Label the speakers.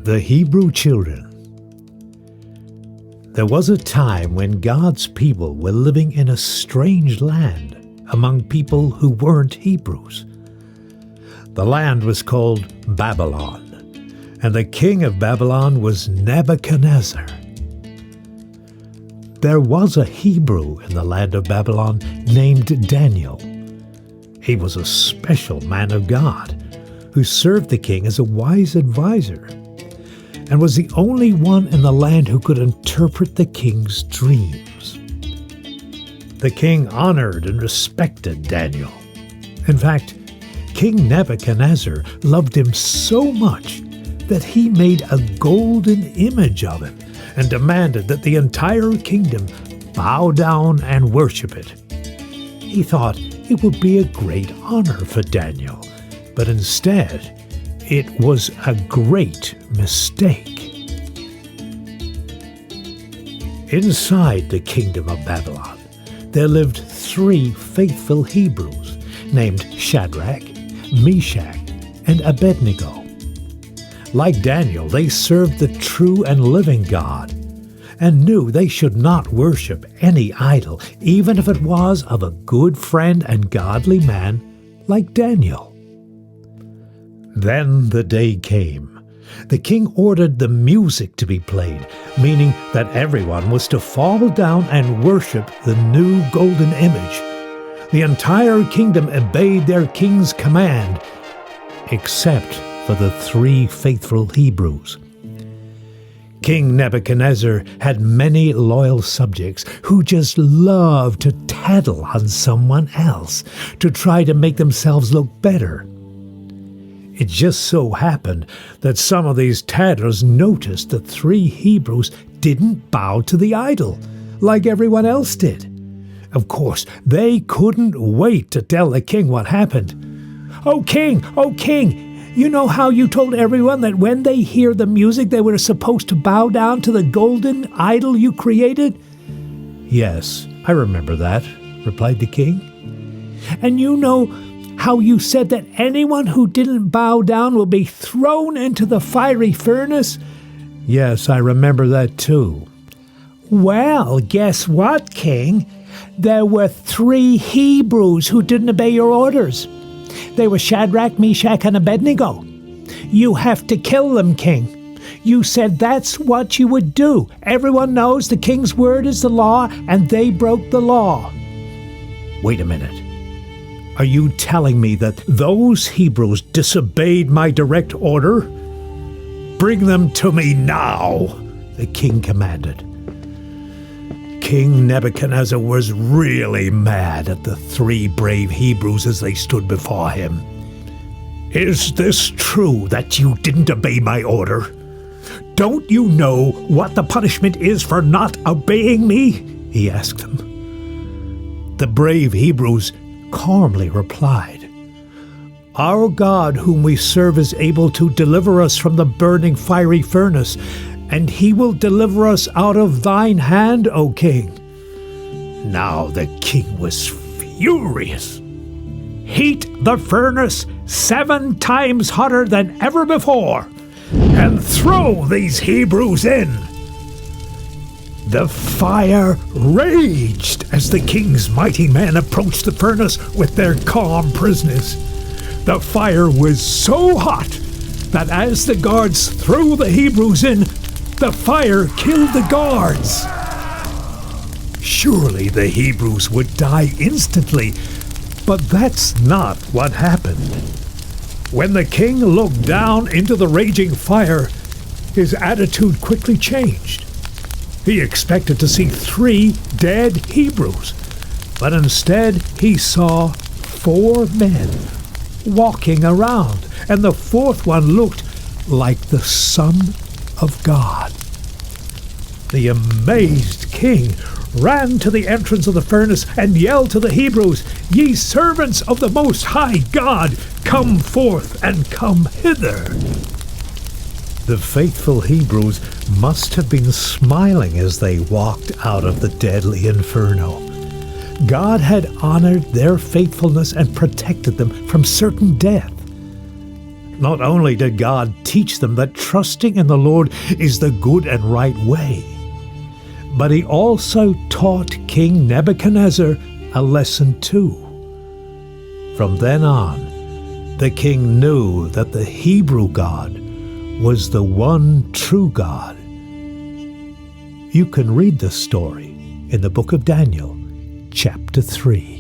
Speaker 1: The Hebrew children. There was a time when God's people were living in a strange land among people who weren't Hebrews. The land was called Babylon, and the king of Babylon was Nebuchadnezzar. There was a Hebrew in the land of Babylon named Daniel. He was a special man of God who served the king as a wise advisor and was the only one in the land who could interpret the king's dreams. The king honored and respected Daniel. In fact, King Nebuchadnezzar loved him so much that he made a golden image of him and demanded that the entire kingdom bow down and worship it. He thought it would be a great honor for Daniel, but instead, it was a great mistake. Inside the kingdom of Babylon, there lived 3 faithful Hebrews named Shadrach, Meshach, and Abednego. Like Daniel, they served the true and living God and knew they should not worship any idol, even if it was of a good friend and godly man like Daniel. Then the day came. The king ordered the music to be played, meaning that everyone was to fall down and worship the new golden image. The entire kingdom obeyed their king's command, except for the 3 faithful Hebrews. King Nebuchadnezzar had many loyal subjects who just loved to tattle on someone else to try to make themselves look better. It just so happened that some of these tattlers noticed the 3 Hebrews didn't bow to the idol like everyone else did. Of course, they couldn't wait to tell the king what happened. Oh king, you know how you told everyone that when they hear the music they were supposed to bow down to the golden idol you created?" "Yes, I remember that," replied the king. "And you know how you said that anyone who didn't bow down will be thrown into the fiery furnace?" "Yes, I remember that too." "Well, guess what, king? There were 3 Hebrews who didn't obey your orders. They were Shadrach, Meshach, and Abednego. You have to kill them, king. You said that's what you would do. Everyone knows the king's word is the law, and they broke the law." "Wait a minute. Are you telling me that those Hebrews disobeyed my direct order?" "Bring them to me now," the king commanded. King Nebuchadnezzar was really mad at the 3 brave Hebrews as they stood before him. "Is this true that you didn't obey my order? Don't you know what the punishment is for not obeying me?" he asked them. The brave Hebrews calmly replied, "Our God whom we serve is able to deliver us from the burning fiery furnace, and he will deliver us out of thine hand, O king." Now the king was furious. "Heat the furnace 7 times hotter than ever before, and throw these Hebrews in." The fire raged as the king's mighty men approached the furnace with their calm prisoners. The fire was so hot that as the guards threw the Hebrews in, the fire killed the guards. Surely the Hebrews would die instantly, but that's not what happened. When the king looked down into the raging fire, his attitude quickly changed. He expected to see 3 dead Hebrews, but instead he saw 4 men walking around, and the 4th one looked like the Son of God. The amazed king ran to the entrance of the furnace and yelled to the Hebrews, "Ye servants of the Most High God, come forth and come hither." The faithful Hebrews must have been smiling as they walked out of the deadly inferno. God had honored their faithfulness and protected them from certain death. Not only did God teach them that trusting in the Lord is the good and right way, but he also taught King Nebuchadnezzar a lesson too. From then on, the king knew that the Hebrew God was the one true God. You can read the story in the book of Daniel, chapter 3.